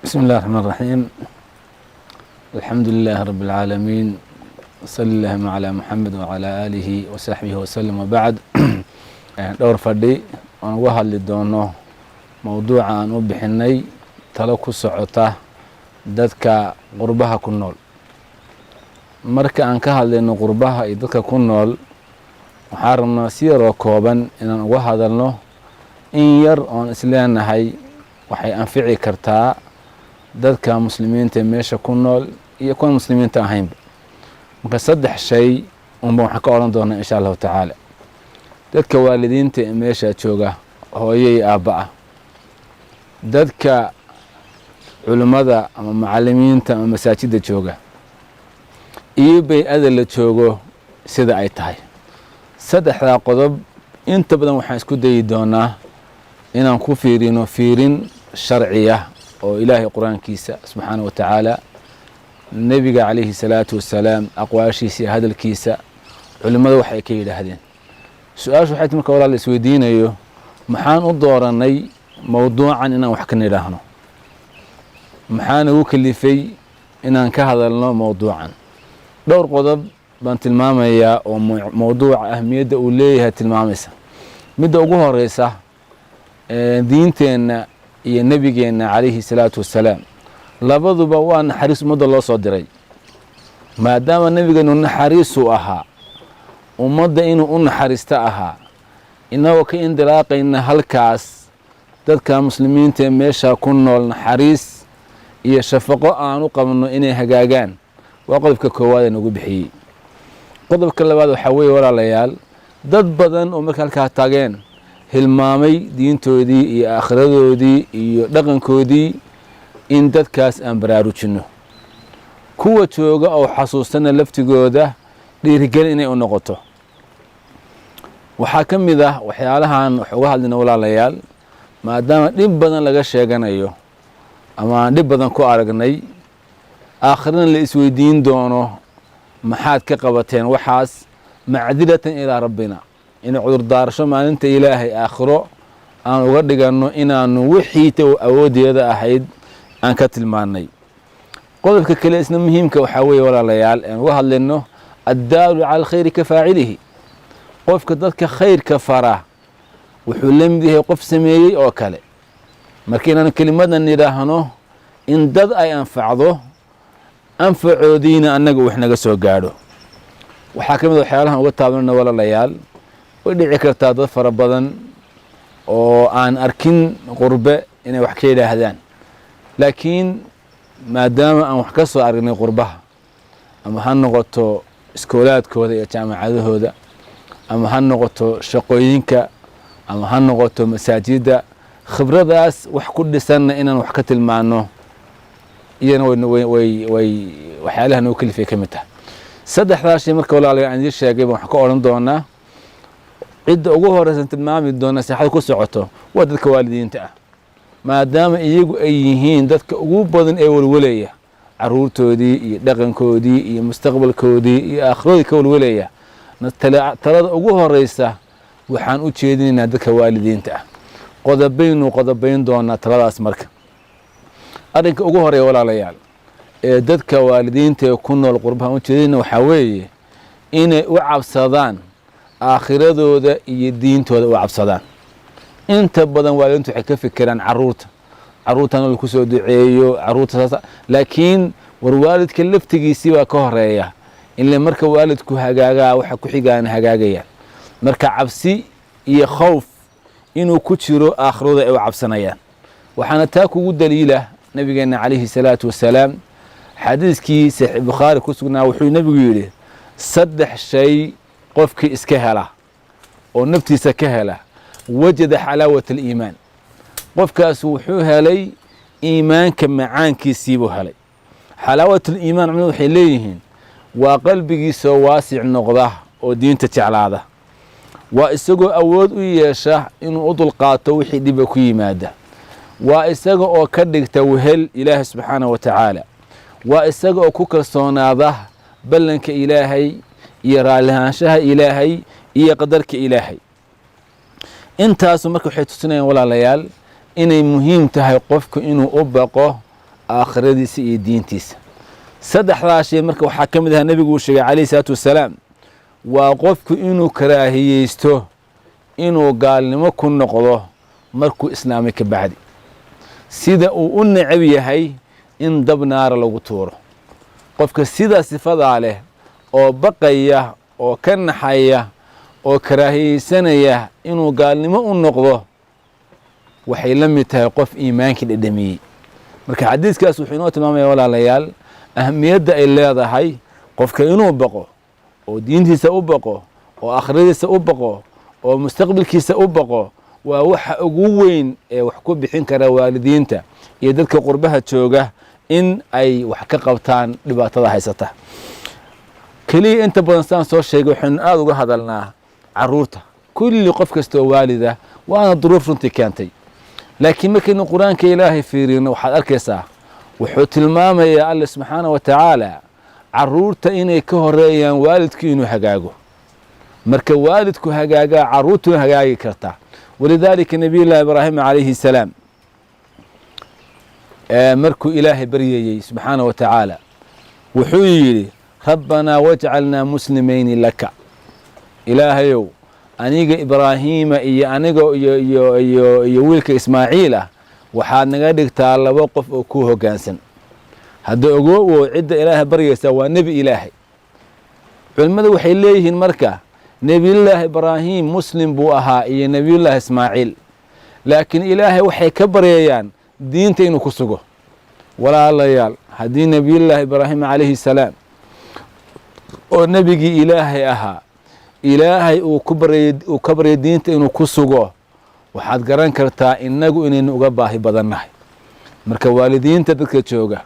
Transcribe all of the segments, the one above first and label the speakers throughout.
Speaker 1: بسم الله الرحمن الرحيم. الحمد لله رب العالمين، وصلى اللهم على محمد وعلى آله وصحبه وسلم. وبعد dhowr fadhi aan uga hadli doono mowduuca aan u bixinay talo ku socota dadka qurbaha ku nool. marka aan ka hadlayno qurbaha iyo dadka ku nool, waxaan rabnaa si yaroo kooban inaan uga hadalno in yar oon isleenahay waxay anfici kartaa dadka muslimiinta meesha ku nool iyo kuwa muslimiinta ahaynba. marka 3 shay unba waxaan ka oran doonaa insha allahu tacaala. dadka waalidiinta ee meesha jooga, hooyo iyo aabba ah, dadka culimmada ama macallimiinta ama masaajidda jooga, iyo bay-ada la joogo sida ay tahay. 3daa qodob inta badan waxaan isku dayi doonaa inaan ku fiirino fiirin sharciya oo ilaahay qur-aankiisa subxaanahu wa tacaala, nebiga calayhi salaatu wassalaam aqwaashiisa iyo hadalkiisa, culimmada waxay ka yidhaahdeen. su-aashu waxay ti marka walaal la isweydiinayo, maxaan u dooranay mowduucan inaan wax ka nidhaahno? maxaa nagu kalifay inaan ka hadalno mowduucan? dhowr qodob baan tilmaamayaa oo mowduuca ahmiyadda uu leeyahay tilmaamaysa. midda ugu horeysa, diinteenna iyo nebigeenna calayhi salaatu wassalaam labaduba waa naxariis ummadda loo soo diray. maadaama nebigeenu naxariisuu ahaa, ummadda inuu u naxariista ahaa, inagoo ka indilaaqayna halkaas dadka muslimiinta ee meesha ku nool naxariis iyo shafaqo aan u qabno inay hagaagaan, waa qodobka koowaad ee nagu bixiyey. qodobka labaad waxaa weeye walaalayaal, dad badan oo marka halkaa taageen hilmaamay diintoodii iyo aakhiradoodii iyo dhaqankoodii, in dadkaas aan baraarujinno. kuwa jooga oo xasuustana laftigooda dhiirigelin inay u noqoto. waxaa ka mid ah waxyaalahan wax uga hadlina walaalayaal, maadaama dhib badan laga sheeganayo ama aan dhib badan ku aragnay, aakhirana la isweydiin doono maxaad ka qabateen waxaas, macdiratan ilaa rabbina, in cudurdaarasho maalinta ilaahay aakhiro aan uga dhiganno inaanu wixiita awoodeeda ahayd aan ka tilmaannay. qodobka kale isna muhiimka waxaa weeye walaalayaal aan uga hadlayno, addaalu cala alkhayri ka faacilihi. qofka dadka khayrka fara wuxuu la mid yahay qof sameeyey oo kale. marka inaanu kelimadan nidhaahno in dad ay anfacdo, anfacoodiina annaga wax naga soo gaadho. waxaa ka mid waxyaalahan uga taabanayna walaalayaal, way dhici kartaa dad fara badan oo aan arkin qurbe inay wax ka yidhaahdaan, laakiin maadaama aan wax ka soo aragnay qurbaha, ama ha noqoto iskoolaadkooda iyo jaamacadahooda, ama ha noqoto shaqooyinka, ama ha noqoto masaajidda, khibradaas wax ku dhisanna inaan wax ka tilmaano iyana waxyaalaha nagu kalifay ka mid tahay. 3daa shay marka walaalayaal aan idiin sheegay baan wax ka odhan doonaa. cidda ugu horeysan tilmaami doona sixada ku socoto waa dadka waalidiinta ah, maadaama iyagu ay yihiin dadka ugu badan ee walwalaya caruurtoodii iyo dhaqankoodii iyo mustaqbalkoodii iyo aakhiradii ka walwalaya. talada ugu horeysa waxaan u jeedinaynaa dadka waalidiinta ah. qodobayn doonaa taladaas. marka arrinka ugu horeeya walaalayaal ee dadka waalidiinta ee ku nool qurbaha u jeedinayna waxaa weeye inay u cabsadaan aakhiradooda iyo diintooda u cabsadaan. inta badan waalidiintu waxay ka fikiraan caruurtan lagu soo duceeyo, caruurta saas, laakiin war waalidka laftigiisii baa ka horeeya. ile marka waalidku hagaagaa waxa ku xigaana hagaagayaan. marka cabsi iyo khawf inuu ku jiro aakhirada ay u cabsanayaan. waxaana taa kugu daliila nabigeena calayhi salaatu wassalaam xadiiskii saxiix bukhaari ku sugnaa, wuxuu nabigu yidhi 3 shay qofkii iska hela oo naftiisa ka hela, wajada xalaawat aliimaan, qofkaas wuxuu helay iimaanka macaankiisiibuu helay. xalaawat aliimaan culimadu waxay leeyihiin waa qalbigiisa waasic noqda oo diinta jeclaada, waa isagoo awood u yeesha inuu u dulqaato wixii dhiba ku yimaada, waa isaga oo ka dhigta wehel ilaahay subxaanahu wa tacaala, waa isaga oo ku kalsoonaada ballanka ilaahay iyo raallihaanshaha ilaahay iyo qadarka ilaahay. intaasu marka waxay tusinayaan walaalayaal inay muhiim tahay qofku inuu u baqo aakhiradiisa iyo diintiisa. saddexdaa shay marka waxaa ka mid aha nebigu uu sheegay calayhi salaatu wassalaam, waa qofku inuu karaahiyeysto inuu gaalnimo ku noqdo markuu islaamay ka bacdi, sida uu u necab yahay in dab naara lagu tuuro. qofka sidaa sifadaa leh oo baqaya oo ka naxaya oo karaahiyeysanaya inuu gaalnimo u noqdo, waxay la mid tahay qof iimaankii dhedhamiyey. marka xadiiskaas wuxuu inoo tilmaamaya walaalayaal ahamiyadda ay leedahay qofka inuu baqo oo diintiisa u baqo oo aakhiradiisa u baqo oo mustaqbalkiisa u baqo. waa waxa ugu weyn ee wax ku bixin kara waalidiinta iyo dadka qurbaha jooga in ay wax ka qabtaan dhibaatada haysata. keliya inta badan saan soo sheegay waxaynu aada uga hadalnaa caruurta. kulli qof kasta oo waalida waana duruuf runtii keentay, laakiin markaynu qur-aanka ilaahay fiirino waxaad arkaysaa wuxuu tilmaamayaa alla subxaana wa tacaala caruurta inay ka horeeyaan waalidku inuu hagaago. marka waalidku hagaagaa caruurtuna hagaagi kartaa. walidaalika nabiy llahi ibraahim calayhi salaam markuu ilaahay baryayey subxaana wa tacaala wuxuu yidhi rabbanaa wajcalnaa muslimayni laka, ilaahayow aniga ibraahiima iyo aniga iyo wiilka ismaaciil ah waxaad naga dhigtaa laba qof oo ku hoggaansan. hadda ogow cidda ilaahay baryaysaa waa nebi ilaahay. culimmadu waxay leeyihiin marka nebiyullaahi ibraahim muslim buu ahaa iyo nebiyullaahi ismaaciil, laakiin ilaahay waxay ka baryayaan diinta inuu ku sugo. walaalayaal haddii nebiyullaahi ibraahim calayhi salaam oo nebigii ilaahay ahaa ilaahay uu ka baryay diinta inuu ku sugo, waxaad garan kartaa innagu inaynu uga baahi badannahay. marka waalidiinta dadka jooga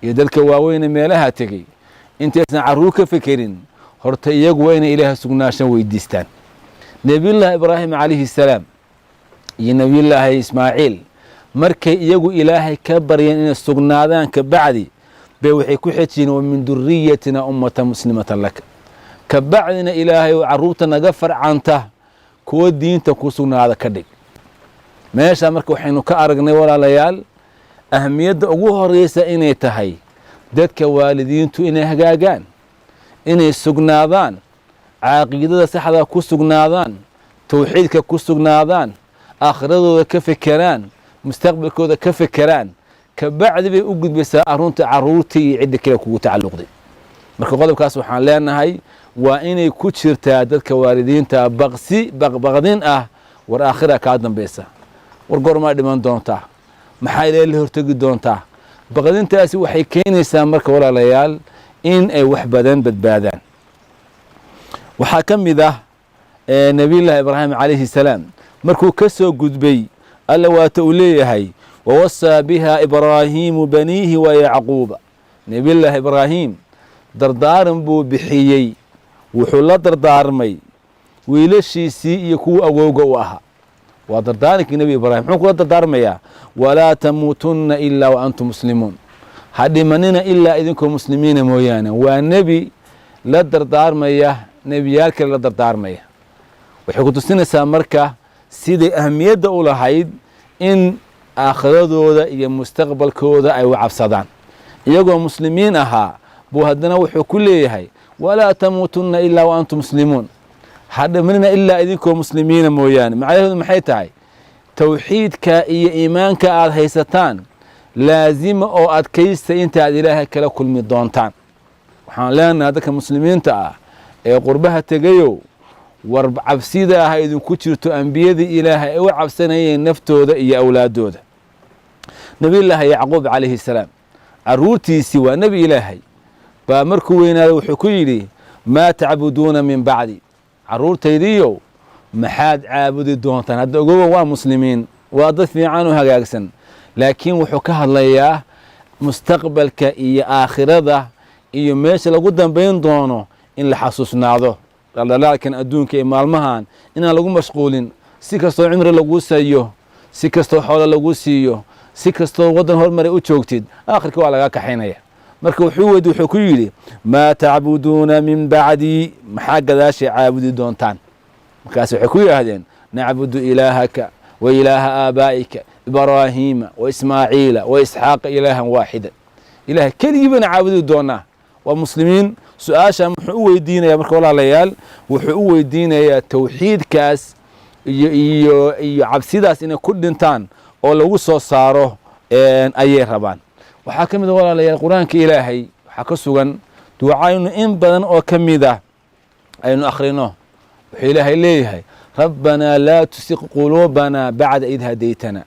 Speaker 1: iyo dadka waaweyne meelaha tegey intaysan carruur ka fekerin horta iyagu waa inay ilaahay sugnaashan weydiistaan. nebiyullaahi ibraahim calayhi salaam iyo nebiyullaahi ismaaciil markay iyagu ilaahay ka baryeen inay sugnaadaan ka bacdi bay waxay ku xejiyeen wa min duriyatina ummatan muslimatan laka, ka bacdina ilaahay oo carruurta naga farcanta kuwa diinta ku sugnaada ka dhig. meesha marka waxaynu ka aragnay walaalayaal ahamiyadda ugu horeysa inay tahay dadka waalidiintu inay hagaagaan, inay sugnaadaan, caqiidada saxda ku sugnaadaan, tawxiidka ku sugnaadaan, aakhiradooda ka fekeraan, mustaqbalkooda ka fekeraan. ka bacdi bay u gudbaysaa arunta carruurtii iyo cidda kale kugu tacalluqday. marka qodobkaas waxaan leenahay waa inay ku jirtaa dadka waalidiinta baqdin ah, war aakhira kaa dambaysa, war goormaa dhiman doontaa, maxaa ilaahay la hortegi doontaa. baqdintaasi waxay keenaysaa marka walaalayaal in ay wax badan badbaadaan. waxaa ka mid ah nebiyullaahi ibraahim calayhi salaam markuu ka soo gudbay alla waata uu leeyahay wawasaa biha ibraahiimu baniihi wa yacquuba. nebiyullaahi ibraahim dardaaran buu bixiyey, wuxuu la dardaarmay wiilashiisii iyo kuwa awowga u ahaa. waa dardaarankii nebi ibraahim. muxuu kula dardaarmayaa walaa tamuutunna ilaa wa antum muslimuun, ha dhimanina ilaa idinkoo muslimiina mooyaane. waa nebi la dardaarmaya nebiyaal kale la dardaarmaya. waxay ku tusinaysaa marka siday ahamiyadda u lahayd in aakhiradooda iyo mustaqbalkooda ay u cabsadaan. iyagoo muslimiin ahaa buu haddana wuxuu ku leeyahay walaa tamuutunna ilaa wa antum muslimuun, ha dhimanina ilaa idinkoo muslimiina mooyaane. macnaheedu maxay tahay? tawxiidka iyo iimaanka aad haysataan laazima oo adkaysta inta aad ilaahay kala kulmi doontaan. waxaan leenahay dadka muslimiinta ah ee qurbaha tegayow, war cabsida ah idinku jirto ambiyadii ilaahay ay u cabsanayeen naftooda iyo awlaadooda. nebiyullaahi yacquub calayhi salaam carruurtiisii waa nebi ilaahay baa markuu weynaaday wuxuu ku yidhi maa tacbuduuna min bacdi, carruurtaydiiyow maxaad caabudi doontaan? hadda ogowa waa muslimiin, waa dad fiican oo hagaagsan, laakiin wuxuu ka hadlayaa mustaqbalka iyo aakhirada iyo meesha lagu dambayn doono in la xasuusnaado. dhaldhalaalkan adduunka ee maalmahan inaan lagu mashquulin. si kastoo cimri laguu sayo, si kastoo xoolo laguu siiyo, si kastoo waddan horumare u joogtid, aakhirka waa lagaa kaxaynaya. marka wuxuu ku yidhi maa tacbuduuna min bacdii, maxaa gadaashay caabudi doontaan? markaas waxay ku yidhaahdeen nacbudu ilaahaka wa ilaaha aabaa'ika إبراهيم وإسماعيل وإسحاق إلها واحدا إله كلي بنا عابدوا دونا ومسلمين سؤاشا محو ويدينا يا مركو الله ليال وحو ويدينا يا توحيد كاس عبسيداس إن كل انتان oo lagu soo saaro ayay rabaan waxa kamid walaalayaal quraanka ilaahay waxa ka sugan ducaynu in badan oo kamid ah aynu akhrino wuxuu ilaahay leeyahay rabbana la tusiq qulubana ba'da id hadaytana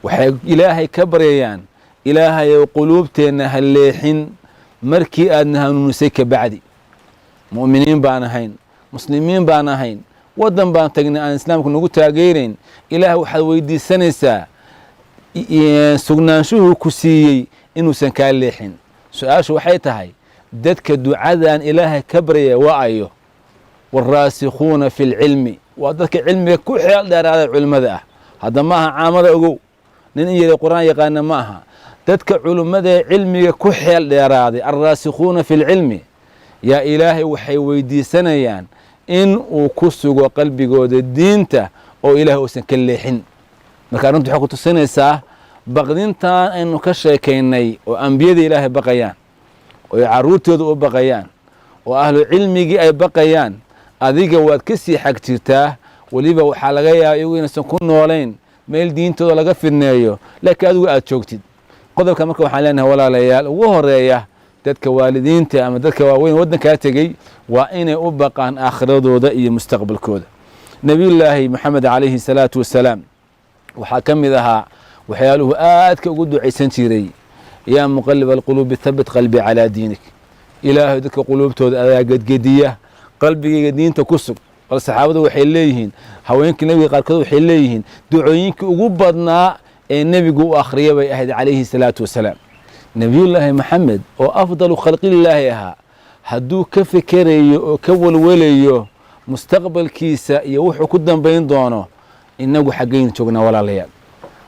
Speaker 1: waxay ilaahay ka baryayaan ilaahay qulubteena haleexin markii aadna hanuunisay ka bacdi mu'miniin baan ahayn muslimiin baan ahayn wadan baan tagnay aan islaamku nagu taageerin ilaahay waxaad weydiisanaysaa sugnaanshuhu ku siiyey inuusan kaa leexin su-aashu waxay tahay dadka ducadan ilaahay ka baryaya waa ayo waraasikuuna fi lcilmi waa dadka cilmiga ku xeel dheeraada culimmada ah hadda maaha caamada ogow nin in yari qur-aan yaqaana ma aha dadka culimmada cilmiga ku xeel dheeraaday alraasikuuna fi lcilmi yaa ilaahay waxay weydiisanayaan in uu ku sugo qalbigooda diinta oo ilaahay uusan ka leexin marka arrintu waxay ku tusinaysaa baqdintan aynu ka sheekaynay oo ambiyada ilaahay baqayaan oo caruurtooda u baqayaan oo ahlu cilmigii ay baqayaan adiga waad ka sii xag jirtaa weliba waxaa laga yaabaa iyagu inaysan ku noolayn meel diintooda laga fidneeyo laakiin adigu aad joogtid qodobka marka waxaan leenahay walaalayaal ugu horeeya dadka waalidiinta ama dadka waaweyn waddankaa tegey waa inay u baqaan aakhiradooda iyo mustaqbalkooda nebiyullaahi maxamed calayhi salaatu wasalaam waxaa ka mid ahaa waxyaaluhu aadka ugu ducaysan jiray yaa muqalib alquluubi thabit qalbi calaa diinik ilaahay dadka quluubtooda adaa gedgediya qalbigayga diinta ku sug bal saxaabadu waxay leeyihiin haweenkii nebiga qaarkood waxay leeyihiin ducooyinkii ugu badnaa ee nebigu u akhriya bay ahayd calayhi salaatu wasalaam nebiyullaahi maxamed oo afdalu khalqillaahi ahaa hadduu ka fikerayo oo ka walwalayo mustaqbalkiisa iyo wuxuu ku dambayn doono inagu xaggaynu joognaa walaalayaal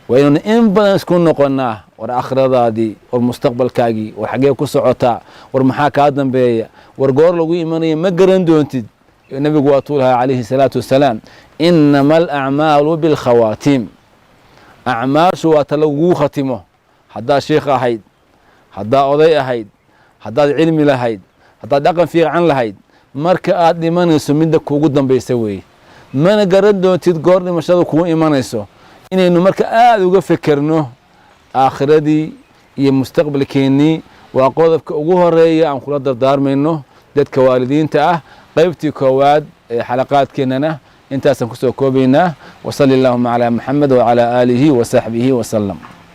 Speaker 1: waa inaynu in badan isku noqonnaa war aakhiradaadii war mustaqbalkaagii war xaggee ku socotaa war maxaa kaa dambeeya war goor lagu imanaya ma garan doontid nebigu waa tuu lahaa calayhi salaatu wasalaam inama alacmaalu bilkhawaatiim acmaashu waa ta lagugu khatimo haddaad sheikh ahayd haddaad oday ahayd haddaad cilmi lahayd haddaad dhaqan fiican lahayd marka aad dhimanayso midda kuugu dambaysa weeye mana garan doontid goor dhimashada kugu imanayso inaynu marka aada uga fekerno aakhiradii iyo mustaqbalkeennii waa qodobka ugu horeeya aan kula dardaarmayno dadka waalidiinta ah qaybtii koowaad ee xalaqaadkeennana intaasaan kusoo koobaynaa wasali allahuma calaa maxamed wacalaa aalihi wasaxbihi wasalam